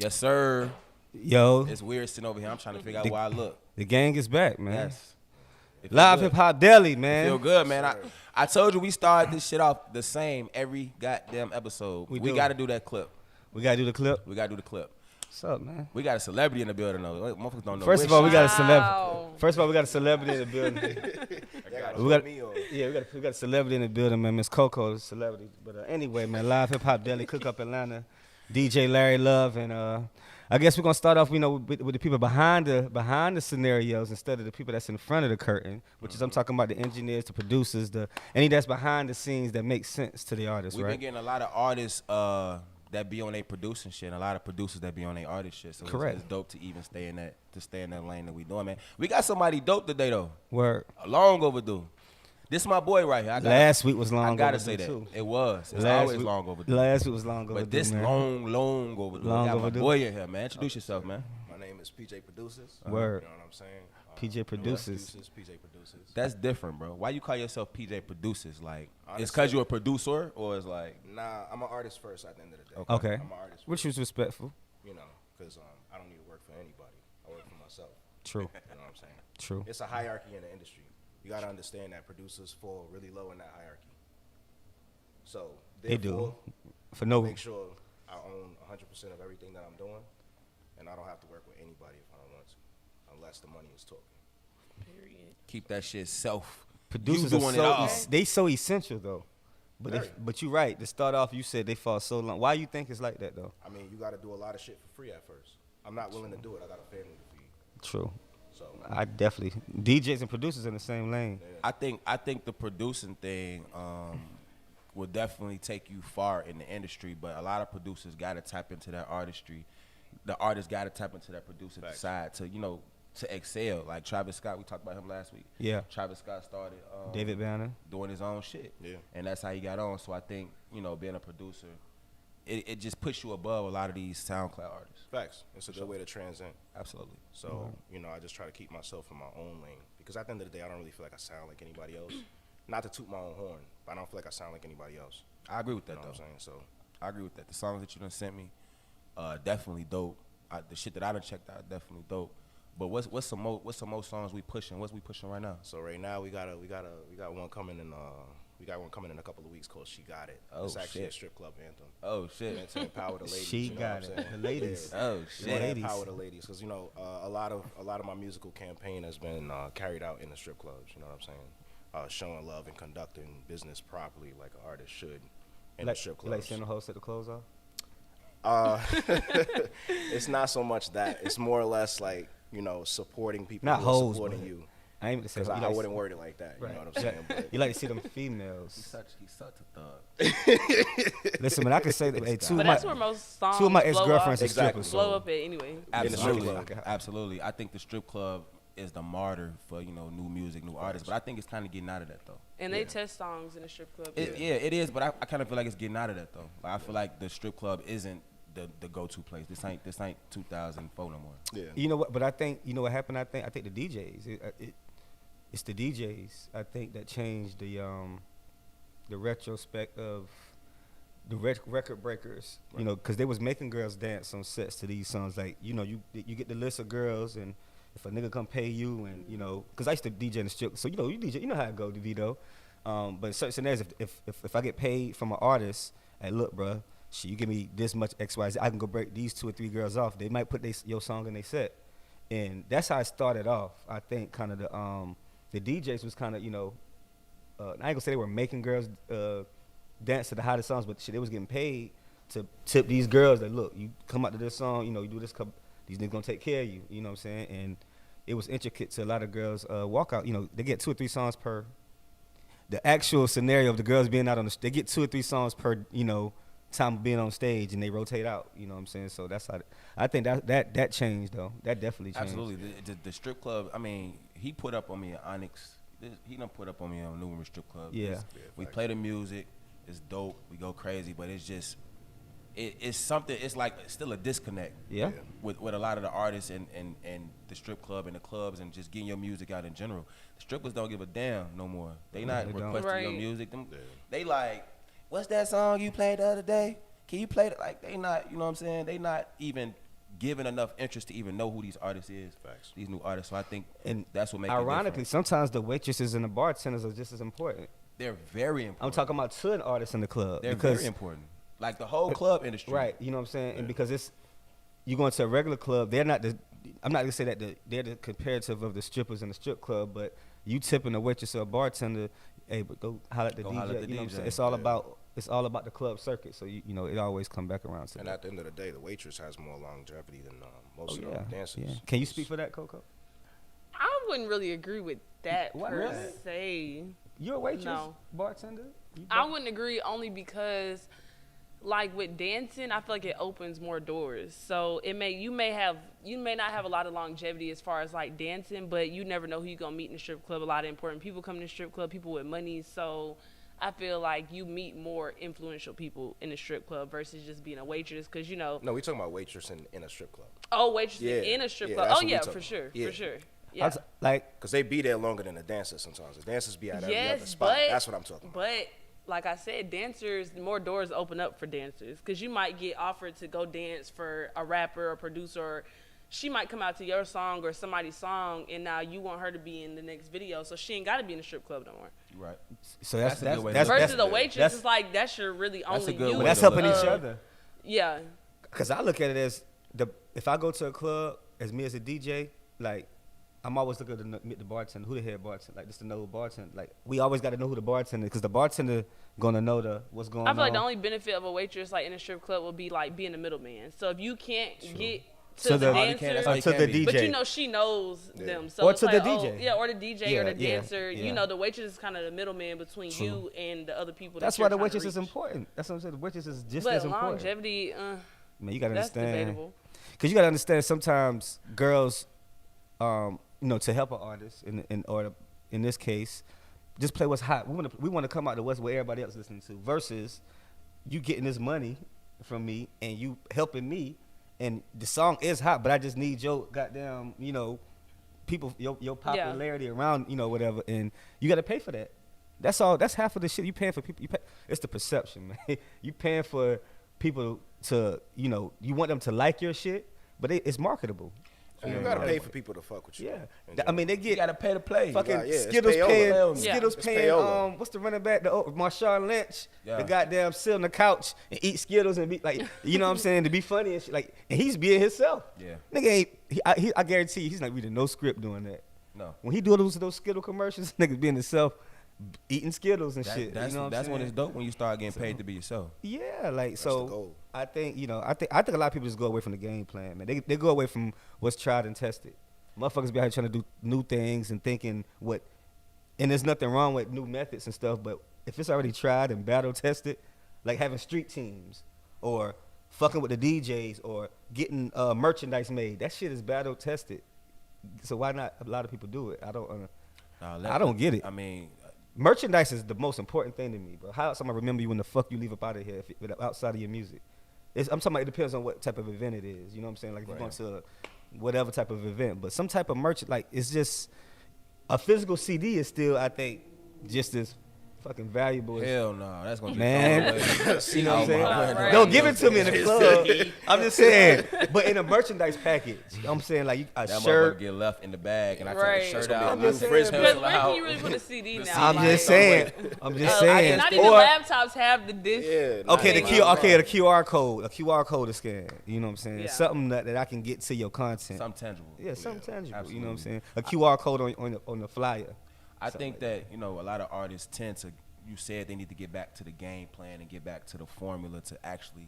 Yes, sir. Yo, It's weird sitting over here. I'm trying to figure out why I look. the gang is back, man. Yes. Live Hip Hop Deli, man. Feel good, man. I told you we started this shit off the same every goddamn episode. We got to do that clip. We got to do the clip? We got to do the clip. What's up, man? We got a celebrity in the building, though. Motherfuckers don't know. First of all, we got a celebrity. First of all, we got a celebrity in the building. we got a celebrity in the building, man. Miss Coco, celebrity. But anyway, man, Live Hip Hop Deli, Cook Up Atlanta, DJ Larry Love, and I guess we're gonna start off, with the people behind the scenarios instead of the people that's in front of the curtain, which is I'm talking about the engineers, the producers, any that's behind the scenes that makes sense to the artists, right? We've been getting a lot of artists that be on their producing shit, and a lot of producers that be on their artist shit. So correct. It's dope to even stay in that lane that we doing, man. We got somebody dope today though. Word. Long overdue. This is my boy right here. Last week was long overdue. I gotta say that. Too. It was. It's always long overdue. Last week was long overdue. But this man. long overdue. Long got overdue. My boy in here, man. Introduce yourself, man. My name is PjayProduces. Word. You know what I'm saying? PjayProduces. PjayProduces. That's different, bro. Why you call yourself PjayProduces? Like, honestly, it's because you're a producer, or it's like? Nah, I'm an artist first at the end of the day. Okay. I'm an artist first. Which was respectful. You know, because I don't need to work for anybody. I work for myself. True. You know what I'm saying? True. It's a hierarchy in the industry. You got to understand that producers fall really low in that hierarchy. So they do. For no. Make sure I own 100% of everything that I'm doing, and I don't have to work with anybody if I don't want to, unless the money is talking. Period. Keep that shit self. Producers doing are they so essential though. Very. But you're right. To start off, you said they fall so long. Why you think it's like that though? I mean, you got to do a lot of shit for free at first. I'm not willing to do it. I got a family to feed. True. So I definitely DJs and producers in the same lane. I think the producing thing will definitely take you far in the industry, but a lot of producers got to tap into that artistry. The artists got to tap into that producer side to to excel. Like Travis Scott, we talked about him last week. Yeah. Travis Scott started David Banner doing his own shit. Yeah. And that's how he got on. So I think, being a producer, it just puts you above a lot of these SoundCloud artists. Facts. It's a good way to transcend. Absolutely. So, I just try to keep myself in my own lane. Because at the end of the day, I don't really feel like I sound like anybody else. Not to toot my own horn, but I don't feel like I sound like anybody else. I agree with that, You know though. what I'm saying? So I agree with that. The songs that you done sent me, definitely dope. The shit that I done checked out, definitely dope. But what's some more songs we pushing? What's we pushing right now? So right now we got one coming in a couple of weeks called "She Got It." Oh, it's actually shit. a strip club anthem. Oh shit. Meant to empower the ladies. She you know got what I'm it. saying? The ladies. Yeah. Oh We shit. wanna Ladies. empower the ladies because a lot of my musical campaign has been carried out in the strip clubs. You know what I'm saying? Showing love and conducting business properly like an artist should in the strip clubs. Like send the host at the close off? It's not so much that. It's more or less like, supporting people Not who are hoes, supporting but you. I ain't even say Because I wouldn't word it like that. Right. You know what I'm saying? But You like to see them females. He's such a thug. Listen, man, I can say that. Hey, But that's where most songs two of my blow ex-girlfriends up. are strippers. Blow up at anyway. Absolutely. In the strip Absolutely. I think the strip club is the martyr for, new music, new artists. But I think it's kind of getting out of that, though. And they test songs in the strip club. It is, but I kind of feel like it's getting out of that, though. Like, I feel like the strip club isn't the go-to place. This ain't 2004 no more. yeah. You know what? But I think what happened. I think the DJs. It's the DJs. I think that changed the retrospect of the record breakers. Right. Because they was making girls dance on sets to these songs. Like you get the list of girls, and if a nigga come pay you, and because I used to DJ in the strip, so you DJ, you know how it go, VITO. But in certain scenarios, if I get paid from an artist, hey, look, bruh, shit, you give me this much XYZ, I can go break these 2 or 3 girls off. They might put your song in their set, and that's how it started off. I think kind of the DJs was kind of I ain't gonna say they were making girls dance to the hottest songs, but shit, they was getting paid to tip these girls that look, you come out to this song, you do this, these niggas gonna take care of you. You know what I'm saying? And it was intricate to a lot of girls walk out. They get 2 or 3 songs per. The actual scenario of the girls being out on they get 2 or 3 songs per time of being on stage, and they rotate out. You know what I'm saying? So that's how I think that changed though. That definitely changed. Absolutely. The strip club, I mean, he put up on me at Onyx. He done put up on me on numerous strip clubs. Yeah. We play the music. It's dope. We go crazy, but it's just it's something. It's like still a disconnect. Yeah. With a lot of the artists and the strip club and the clubs and just getting your music out in general. The strippers don't give a damn no more. They not they don't. requesting your Right. music. They like, what's that song you played the other day? Can you play it? Like, they not, you know what I'm saying? They not even given enough interest to even know who these artists is. Facts. These new artists. So I think And that's what makes ironically, it different. sometimes the waitresses and the bartenders are just as important. They're very important. I'm talking about to an artist in the club. They're because, very important. Like the whole club industry. Right, you know what I'm saying? And because you go into a regular club, they're not the, I'm not gonna say that they're the comparative of the strippers in the strip club, but you tipping a waitress or a bartender, hey, but go holler at the DJ. holler at the you know what I'm DJ. saying? It's all about the club circuit. So you know it always come back around to And that. at the end of the day, the waitress has more longevity than most of yeah, the dancers. yeah. Can you speak for that, Coco? I wouldn't really agree with that Why per not? say. You're a waitress, No. bartender. I wouldn't agree only because, like with dancing, I feel like it opens more doors. So you may not have a lot of longevity as far as like dancing, but you never know who you're gonna meet in the strip club. A lot of important people come to the strip club, people with money. So I feel like you meet more influential people in the strip club versus just being a waitress, because you know. No, we talking about waitress in a strip club. Oh, waitress Yeah. in a strip Yeah, club. that's Oh what we yeah, talking for about. sure, Yeah. for sure. Yeah. Like, Because they be there longer than the dancers sometimes. The dancers be at every other Yes, spot. but That's what I'm talking about. But like I said, dancers, more doors open up for dancers, because you might get offered to go dance for a rapper or producer. Or she might come out to your song or somebody's song, and now you want her to be in the next video, so she ain't got to be in the strip club no more. Right. so That's a good way to look at Versus it. a waitress, that's- it's like that's your really That's a only good you. way that's to helping look each at it. other. Yeah. Cause I look at it as if I go to a club as me as a DJ, like I'm always looking to meet the bartender, who the head bartender, like just to know who bartender. Like we always got to know who the bartender, because the bartender gonna know what's going I on. feel like the only benefit of a waitress like in a strip club would be like being the middleman. So if you can't get to So the the- dancer, that's how you to can the be. DJ. but you know she knows them. So Or it's to the like, DJ. yeah, or the DJ Yeah, or the yeah, dancer. yeah. You know, the waitress is kind of the middleman between you and the other people. That's that why you're the trying to waitress is reach. important. That's what I'm saying. The waitress is just But as important. longevity, Man, you gotta that's understand. debatable. Cause you gotta understand sometimes girls, you know, to help an artist in this case, just play what's hot. We wanna come out to what everybody else listening to, versus you getting this money from me and you helping me, and the song is hot, but I just need your goddamn, you know, people, your popularity around, you know, whatever, and you gotta pay for that. That's all. That's half of the shit you paying for people. It's the perception, man. You paying for people to, you know, you want them to like your shit, but it's marketable. You gotta pay for people to fuck with you. Yeah, I mean they You get gotta pay to play. fucking Yeah, it's Skittles payola. paying, Yeah. Skittles It's paying. payola. What's the running back? Marshawn Lynch. Yeah. The goddamn sit on the couch and eat Skittles and be like, you know what I'm saying, to be funny and shit. Like, and he's being himself. Yeah. Nigga ain't. I guarantee you, he's not reading no script doing that. No. When he do those Skittle commercials, niggas being himself, eating Skittles and shit. That's you know what that's I'm when saying? it's dope, when you start getting paid to be yourself. Yeah, like the so. goal. I think I think a lot of people just go away from the game plan, man. They go away from what's tried and tested. Motherfuckers be out here trying to do new things and thinking and there's nothing wrong with new methods and stuff, but if it's already tried and battle tested, like having street teams or fucking with the DJs or getting merchandise made, that shit is battle tested. So why not a lot of people do it? I don't get it. I mean, Merchandise is the most important thing to me, bro. How somebody remember you when the fuck you leave up out of here outside of your music? I'm talking about it depends on what type of event it is. You know what I'm saying? Like if you're going to whatever type of event, but some type of merch, like it's just a physical CD is still, I think, just as fucking valuable as hell no, that's gonna be Man. thrown away. you know what I'm saying? Right. Don't give it to me in the club. I'm just saying, but in a merchandise package, I'm saying like a That shirt. motherfucker get left in the bag, and I take Right. the shirt gonna be out. a I'm new just saying, frisbee. Because where can you really put a CD now? I'm Like, just saying. I'm just saying. Not even Or laptops have the disc. Yeah. okay, the nah, QR code, a QR code to scan. You know what I'm saying? Yeah. Something that I can get to your content. Something tangible. Yeah, something tangible. Absolutely. You know what I'm saying? A QR code on the flyer. I Something think like that, you know, a lot of artists tend to, you said they need to get back to the game plan and get back to the formula to actually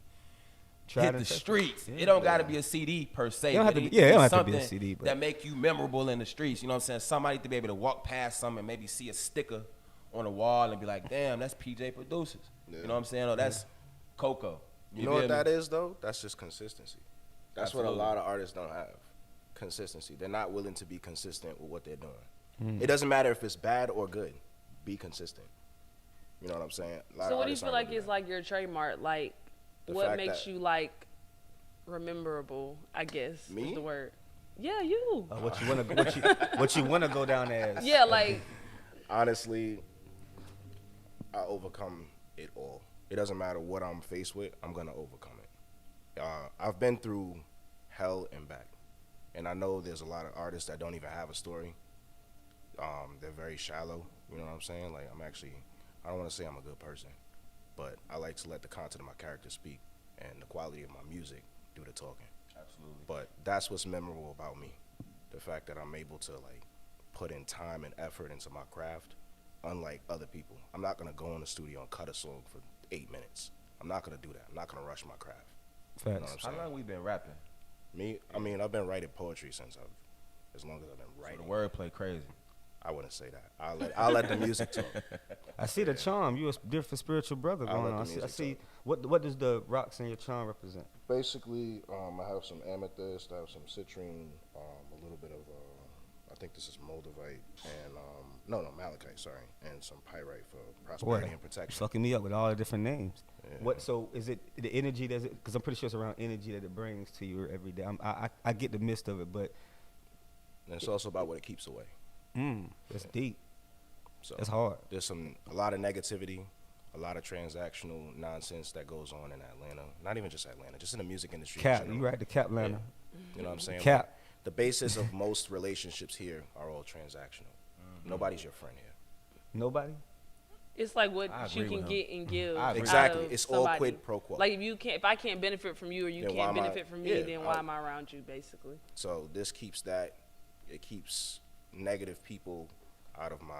Try hit to the test it. streets. Yeah. It don't got to be a CD per se. It don't have but to be- yeah, it don't have to be a something CD, but- that make you memorable in the streets. You know what I'm saying? Somebody to be able to walk past something and maybe see a sticker on a wall and be like, damn, that's PjayProduces. Yeah. You know what I'm saying? Or that's Coco. You know what that is though? That's just consistency. That's Absolutely. what a lot of artists don't have. Consistency. They're not willing to be consistent with what they're doing. It doesn't matter if it's bad or good. Be consistent. You know what I'm saying? A lot So of what do you artists feel aren't like really is that. like your trademark? Like, The what fact makes that- you like rememberable? I guess Me? is the word. Yeah, you. What you wanna go down as? Yeah, like Honestly, I overcome it all. It doesn't matter what I'm faced with. I'm gonna overcome it. I've been through hell and back. And I know there's a lot of artists that don't even have a story. They're very shallow. You know what I'm saying? Like, I don't want to say I'm a good person, but I like to let the content of my character speak and the quality of my music do the talking. Absolutely. But that's what's memorable about me. The fact that I'm able to, like, put in time and effort into my craft, unlike other people. I'm not going to go in the studio and cut a song for 8 minutes. I'm not going to do that. I'm not going to rush my craft. Facts. You know what I'm saying? How long we been rapping? Me, I mean, I've been writing poetry since as long as I've been writing. So the wordplay crazy. I wouldn't say that. I'll let the music talk. I see the charm. You a different spiritual brother going on. I see. What does the rocks in your charm represent? Basically, I have some amethyst, I have some citrine, a little bit of, I think this is moldavite, and malachite, sorry, and some pyrite for prosperity and protection. Fucking me up with all the different names. Yeah. So is it the energy because I'm pretty sure it's around energy that it brings to you every day. I get the mist of it, but And it's also about what it keeps away. That's deep. So That's hard. There's a lot of negativity, a lot of transactional nonsense that goes on in Atlanta. Not even just Atlanta, just in the music industry. Cap, you right, the Cap Atlanta. You know what I'm saying? Cap. The basis of most relationships here are all transactional. Nobody's your friend here. Nobody? It's like what I you agree can with get and give. I agree. Exactly. out of It's all somebody. quid pro quo. Like if I can't benefit from you or you Then why can't am I- benefit from me, yeah, then why am I around you, basically? So this keeps it keeps negative people out of my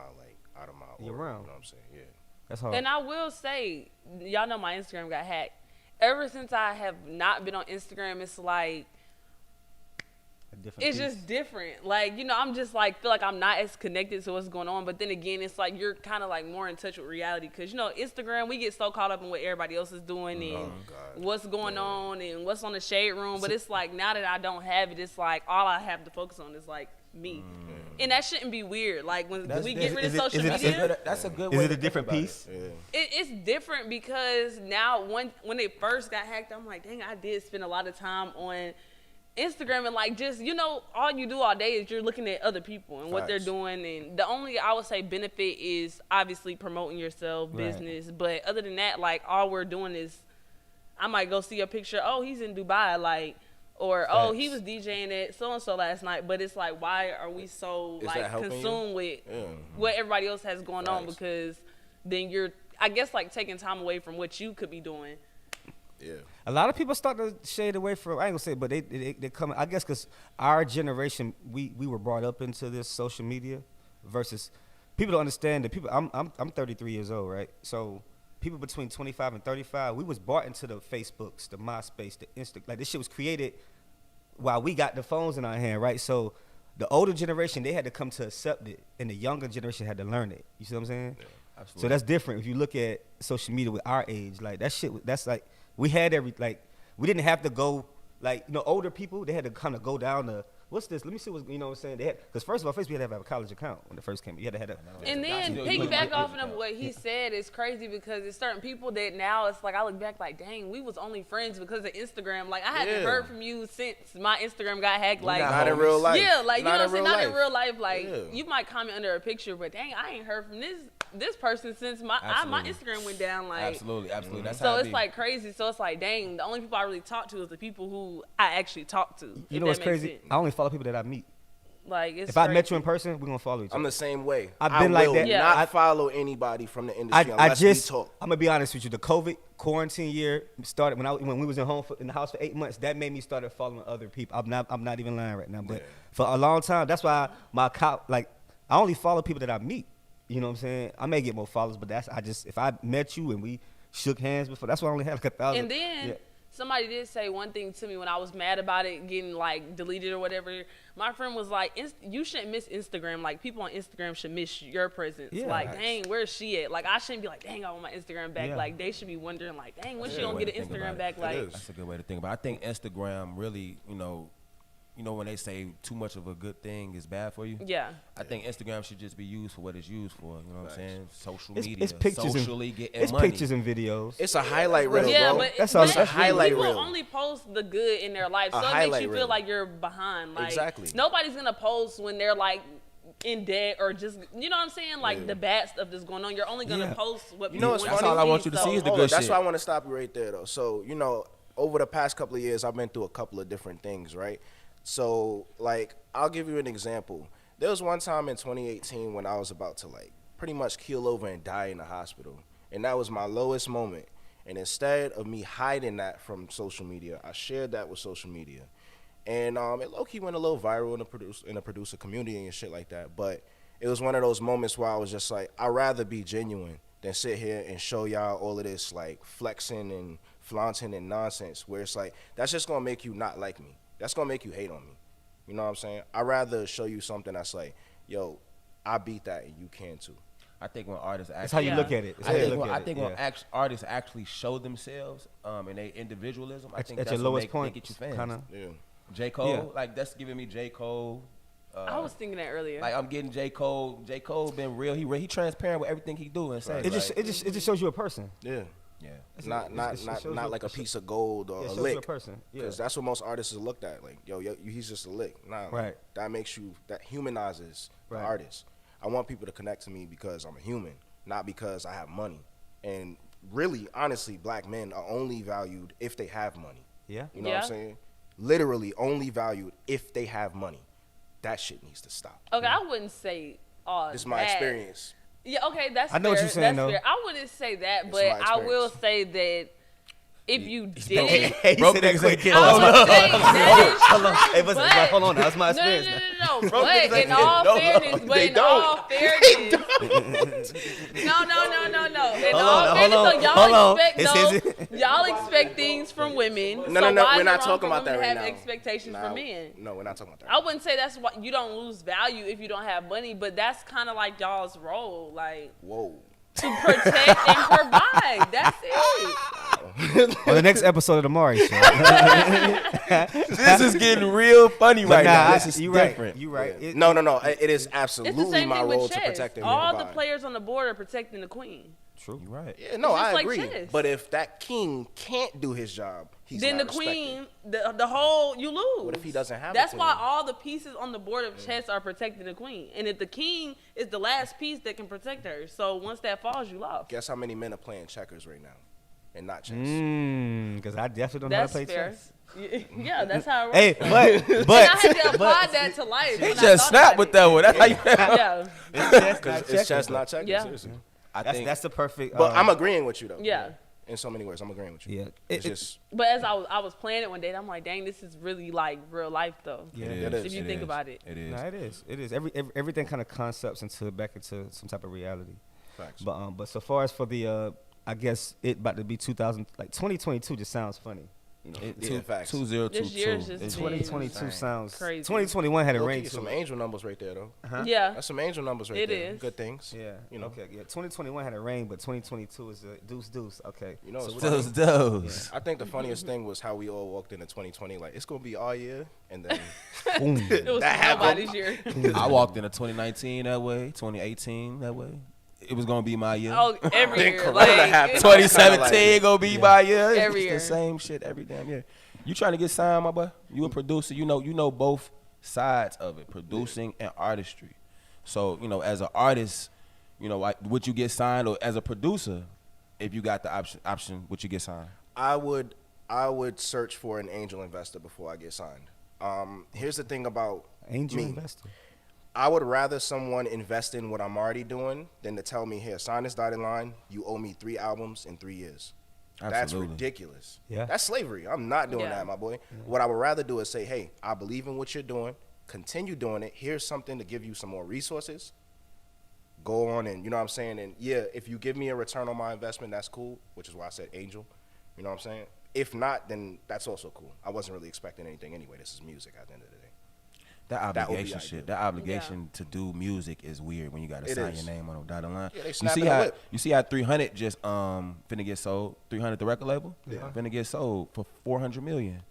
You're aura, around. You know what I'm saying? Yeah. That's hard. And I will say, y'all know my Instagram got hacked. Ever since I have not been on Instagram, it's like it's just different. Like, you know, I'm just like feel like I'm not as connected to what's going on. But then again, it's like you're kind of like more in touch with reality because, you know, Instagram, we get so caught up in what everybody else is doing and what's going on and what's on the shade room. But it's like now that I don't have it, it's like all I have to focus on is like me. And that shouldn't be weird. Like when we get rid of social media. That's a good way. Is it a different piece? Yeah. It's different because now when they first got hacked, I'm like, dang, I did spend a lot of time on Instagram and like just, you know, all you do all day is you're looking at other people and what they're doing. And the only, I would say, benefit is obviously promoting yourself, business. But other than that, like all we're doing is I might go see a picture. Oh, he's in Dubai. Like, or, oh, he was DJing at so-and-so last night. But it's like, why are we so like consumed with what everybody else has going on? Because then you're, I guess, like taking time away from what you could be doing. Yeah. A lot of people start to shade away from. I ain't gonna say, but they come. I guess because our generation, we were brought up into this social media, versus people don't understand that people. I'm 33 years old, right? So people between 25 and 35, we was brought into the Facebooks, the MySpace, the Insta. Like this shit was created while we got the phones in our hand, right? So the older generation, they had to come to accept it, and the younger generation had to learn it. You see what I'm saying? Yeah, absolutely. So that's different. If you look at social media with our age, like that shit, that's like. We had we didn't have to go, like, you know, older people, they had to kind of go down to, what's this? Let me see what's, you know what I'm saying? They had, because first of all, first we had to have a college account when it first came. You had to have that. And then piggyback off of what he said is crazy because it's certain people that now it's like, I look back like, dang, we was only friends because of Instagram. Like, I hadn't heard from you since my Instagram got hacked. Like, not in real life. Yeah, like, you know what I'm saying? Not in life. real life. Like, you might comment under a picture, but dang, I ain't heard from this person since my Instagram went down. Like, absolutely. That's so how it's like crazy. So it's like, dang, the only people I really talk to is the people who I actually talk to. You know what's crazy? I only follow people that I meet. Like, it's if crazy. I met you in person, we're gonna follow each other. I'm the same way. I've been like that. I will not follow anybody from the industry unless we talk. I'm gonna be honest with you. The COVID quarantine year started when we was in the house for 8 months. That made me start following other people. I'm not even lying right now. But for a long time, that's why my account, like, I only follow people that I meet. You know what I'm saying? I may get more followers, but if I met you and we shook hands before, that's why I only had like 1,000. And then somebody did say one thing to me when I was mad about it getting like deleted or whatever. My friend was like, you shouldn't miss Instagram. Like, people on Instagram should miss your presence. Yeah, like, dang, where's she at? Like, I shouldn't be like, dang, I want my Instagram back. Yeah. Like, they should be wondering, like, dang, when she gonna get an Instagram back? Like, that's a good way to think about it. I think Instagram really, you know, when they say too much of a good thing is bad for you. yeah. I think Instagram should just be used for what it's used for. You know what I'm saying? Social It's media, pictures socially and, getting it's money. pictures and videos. It's a highlight reel, Yeah, bro. but That's all. It's a highlight people reel. only post the good in their life, so A it makes highlight you reel. feel like you're behind. Like, Exactly. Nobody's gonna post when they're like in debt or just, you know what I'm saying? Like the bad stuff that's going on. You're only gonna post what You know what's people funny? All I want see, you to see is the Hold good on, that's shit. why I want to stop you right there, though. So, you know, over the past couple of years, I've been through a couple of different things, right? So, like, I'll give you an example. There was one time in 2018 when I was about to, like, pretty much keel over and die in the hospital. And that was my lowest moment. And instead of me hiding that from social media, I shared that with social media. And it low-key went a little viral in the producer community and shit like that. But it was one of those moments where I was just like, I'd rather be genuine than sit here and show y'all all of this, like, flexing and flaunting and nonsense, where it's like, that's just going to make you not like me. That's going to make you hate on me. You know what I'm saying? I'd rather show you something that's like, yo, I beat that and you can too. I think when artists actually, That's how you look at it. I think when artists actually show themselves and their individualism, I think at that's your what lowest point, they get you fans. kinda. Yeah. J. Cole, like that's giving me J. Cole. I was thinking that earlier. Like I'm getting J. Cole. J. Cole been real. He transparent with everything he do and say. Right. It just shows you a person. Yeah. Yeah. Not like a piece of gold or Yeah, a shows you lick. a person. Yeah. Because that's what most artists are looked at. Like, yo, he's just a lick. Nah, Right. That humanizes the Right. artist. I want people to connect to me because I'm a human, not because I have money. And really, honestly, black men are only valued if they have money. Yeah. You know what I'm saying? Literally only valued if they have money. That shit needs to stop. Okay, I wouldn't say all This is my that. experience. Yeah, okay, that's I know what fair. you're saying, That's though. fair. I wouldn't say that, It's but my I will experience. say that if you broke. did, Hey, Broke said that niggas quick. ain't get I hold would on. say that is Hold on. Hey, listen, but- hold on. That's my no, experience. no. Broke But niggas in ain't all get no fairness, love. but They in all fairness, no. In Hold all on, fairness, hold so on. y'all expect It's his- y'all expect things from women. No, so why we're is not it wrong talking for about women that to right have now. expectations Nah, from men? No, we're not talking about that. I wouldn't say that's why you don't lose value if you don't have money, but that's kind of like y'all's role, like Whoa. to protect and provide. That's it. On the next episode of the Maury Show. This is getting real funny But right now. This is you different. right. You right. Yeah. It- No. It is It's the absolutely same my thing role with to chess. protect and All the provide. players on the board are protecting the queen. True. You're right. Yeah, no, It's just I like agree. chess. But if that king can't do his job, he's Then the not respected. queen, the whole, you lose. What if he doesn't have That's it to why him? all the pieces on the board of chess are protecting the queen. And if the king is the last piece that can protect her, so once that falls, you lost. Guess how many men are playing checkers right now, and not chess. Because I definitely don't know how That's to play fair. chess. Yeah, that's how it works. Hey, and I had to but apply that to life. He when I just thought snapped about with it. that one. That's how you. Yeah, It's chess, not checkers. Yeah. Seriously. I that's think that's the perfect. But I'm agreeing with you though. yeah. In so many words, I'm agreeing with you. Yeah. It's just But as I was playing it one day, I'm like, dang, this is really like real life though. Yeah. It is. If you think about it. It is. No, it is. It is. Everything kind of concepts back into some type of reality. facts. But so far as for the I guess it about to be 2022 just sounds funny. You know, Yeah, facts. 2022. This year's just It's been 2022 sounds crazy. 2021 had a Low-key, rain to some it. angel numbers right there though. Yeah. That's some angel numbers right It there. is. Good things. Yeah. You know. Okay. Yeah. 2021 had a rain, but 2022 is a deuce. Okay. You know, it's So funny. Those. I think the funniest thing was how we all walked into 2020 like it's gonna be our year, and then boom. It was That happened. nobody's year. I walked into 2019 that way, 2018 that way. It was gonna be my year. Oh, every Then year. Corona Like, happened. 2017 gonna be my year. It's Every just year. the same shit every damn year. You trying to get signed, my boy? You a producer? You know both sides of it, producing and artistry. So as an artist, like, would you get signed, or as a producer, if you got the option, would you get signed? I would search for an angel investor before I get signed. Here's the thing about Angel me. investor. I would rather someone invest in what I'm already doing than to tell me, here, sign this dotted line, you owe me 3 albums in 3 years. That's Absolutely. ridiculous. Yeah. That's slavery. I'm not doing Yeah. that, my boy. What I would rather do is say, hey, I believe in what you're doing. Continue doing it. Here's something to give you some more resources. Go on and, you know what I'm saying? And, yeah, if you give me a return on my investment, that's cool, which is why I said angel. You know what I'm saying? If not, then that's also cool. I wasn't really expecting anything anyway. This is music at the end of the day. That That would be obligation ideal. shit, that obligation to do music is weird when you gotta It sign is. your name on a dotted line. Yeah, they you snapping see the how whip. 300 just finna get sold. 300 the record label, finna get sold for 400 million.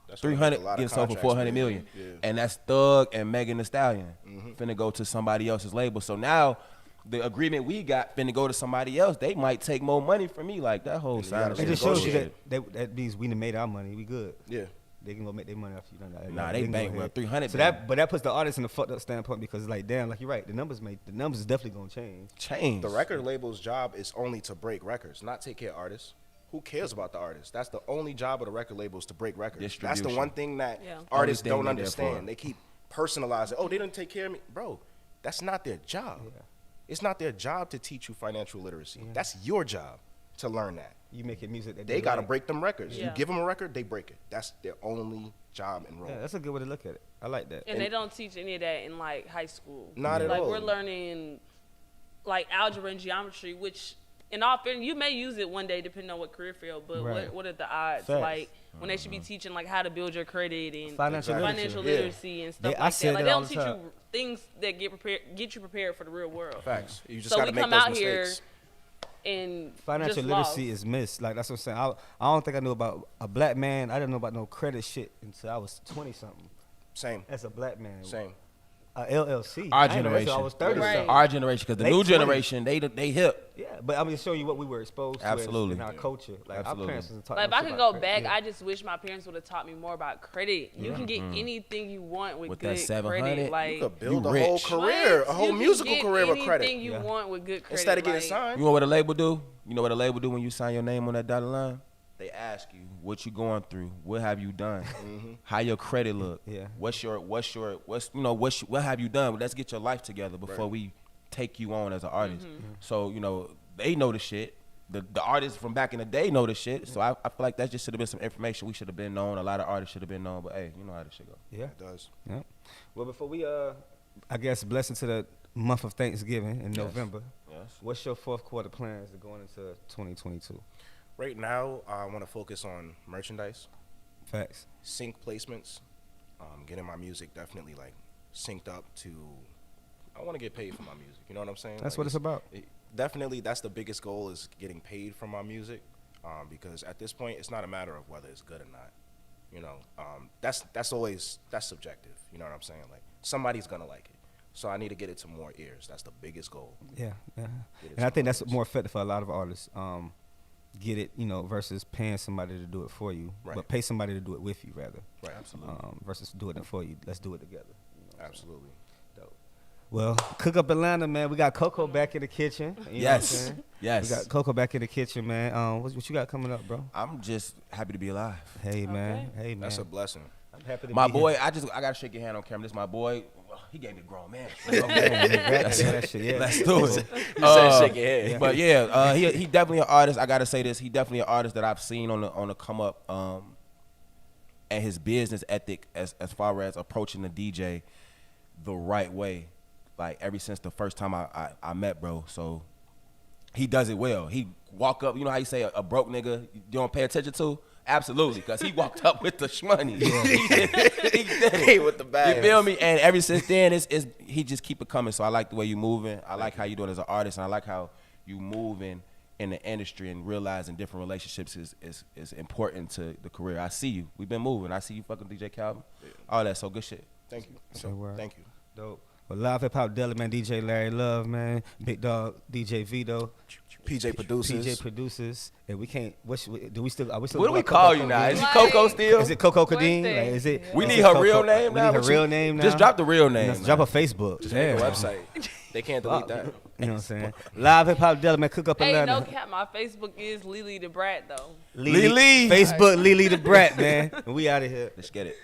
That's why there's a 300 lot of getting sold for contracts 400 being- million, Yeah. and that's Thug and Megan Thee Stallion Mm-hmm. finna go to somebody else's label. So now the agreement we got finna go to somebody else. They might take more money from me, like that whole you sign. gotta It just shows you bullshit. that means we done made our money. We good. Yeah. They can go make their money off you. Nah, they can go bank ahead. well, 300 So bank. that puts the artist in a fucked up standpoint because it's like, damn, like you're right. The numbers is definitely gonna change. Change. The record label's job is only to break records, not take care of artists. who cares about the artist? That's the only job of the record label is to break records. That's the Distribution. one thing that Yeah. artists Only thing don't they're there for. understand. They keep personalizing. Oh, they didn't take care of me. Bro, that's not their job. Yeah. It's not their job to teach you financial literacy. That's your job to learn that. You making music that They got to like. break them records. Yeah. You give them a record, they break it. That's their only job and role. Yeah, that's a good way to look at it. I like that. And they don't teach any of that in like high school. Not at like all. we're learning like algebra and geometry, which in all fairness, you may use it one day depending on what career field, but Right. what are the odds? Facts. Like when they should be teaching like how to build your credit and Financial financial literacy. literacy and stuff I like said that. Like that they all don't the teach time. you things that get you prepared for the real world. Facts. You just So got we to make come those out mistakes. here and Financial just literacy lost. is missed. Like that's what I'm saying. I don't think I knew about a black man. I didn't know about no credit shit until I was 20 something. Same. As a black man. Same. LLC. Our I ain't know that till generation. I was 30 Right. something. Our generation, because the Late new 20s. generation, they hip. Yeah, but I'm just showing you what we were exposed to Absolutely. in our culture. Like Absolutely. our parents wasn't taught Like if no I shit could about go credit. back, Yeah. I just wish my parents would have taught me more about credit. You can get anything you want with With that good 700, credit. Like You could build a You whole rich. career, what? a whole You can musical get career with credit. Anything you want with good credit. Instead of getting like, signed. You know what a label do? You know what a label do when you sign your name on that dotted line? They ask you what you going through, what have you done, how your credit look, Yeah. what have you done? Let's get your life together before we take you on as an artist. So they know the shit. The artists from back in the day know the shit. So I feel like that just should have been some information we should have been known. A lot of artists should have been known. But hey, you know how this shit go. Yeah. It does. Yeah. Well, before we I guess blessing to the month of Thanksgiving in November. Yes. What's your fourth quarter plans going into 2022? Right now, I want to focus on merchandise, Facts. sync placements, getting my music definitely like synced up to. I want to get paid for my music. You know what I'm saying? That's Like, what it's about. Definitely, that's the biggest goal is getting paid for my music, because at this point, it's not a matter of whether it's good or not. That's always subjective. You know what I'm saying? Like somebody's gonna like it, so I need to get it to more ears. That's the biggest goal. Yeah. Yeah. Get it And I to think more that's ears. more effective for a lot of artists. Get it, versus paying somebody to do it for you, Right. but pay somebody to do it with you rather. Right. Absolutely. Versus doing it for you. Let's do it together. Absolutely. Dope. Well, Cook Up Atlanta, man. We got Coco back in the kitchen. You know what I'm Yes. saying? Yes. We got Coco back in the kitchen, man. What you got coming up, bro? I'm just happy to be alive. Hey, man. Hey, man. That's a blessing. I'm happy to My be boy, here. I gotta shake your hand on camera. This is my boy. He gave me a grown man. Congrats on that shit, yeah. Let's do it. Shake your head. But yeah, he definitely an artist. I gotta say this. He definitely an artist that I've seen on the come up, and his business ethic as far as approaching the DJ the right way. Like ever since the first time I met bro. So he does it well. He walk up. You know how you say a broke nigga you don't pay attention to? Absolutely, because he walked up with the shmoney. He did it. With the bag. You feel me? And ever since then, it's he just keep it coming. So I like the way you moving. I like how you doing as an artist, and I like how you moving in the industry and realizing different relationships is important to the career. I see you. We've been moving. I see you fucking DJ Calvin. All that. So good shit. Thank you. Say word. Thank you. Dope. Well, Live Hip Hop Deli, man. DJ Larry Love, man. Big Dog, DJ VITO. PjayProduces. PjayProduces. And we can't. Are we still? What do we going call Coco you now? Is Kadeen? you Coco still? Is it Coco Kadeen? Birthday. Like, is it? Yeah. We is need it her Coco- real name we now. need her What real you- name now. Just drop the real name. Drop man. her Facebook. Just make a Damn. website. They can't delete that. You know what I'm saying? Live Hip Hop Deli, man. Cook Up Hey, Atlanta. no cap. My Facebook is Lily the Brat though. Lily. Lily. Facebook, Lily the Brat, man. And we out of here. Let's get it.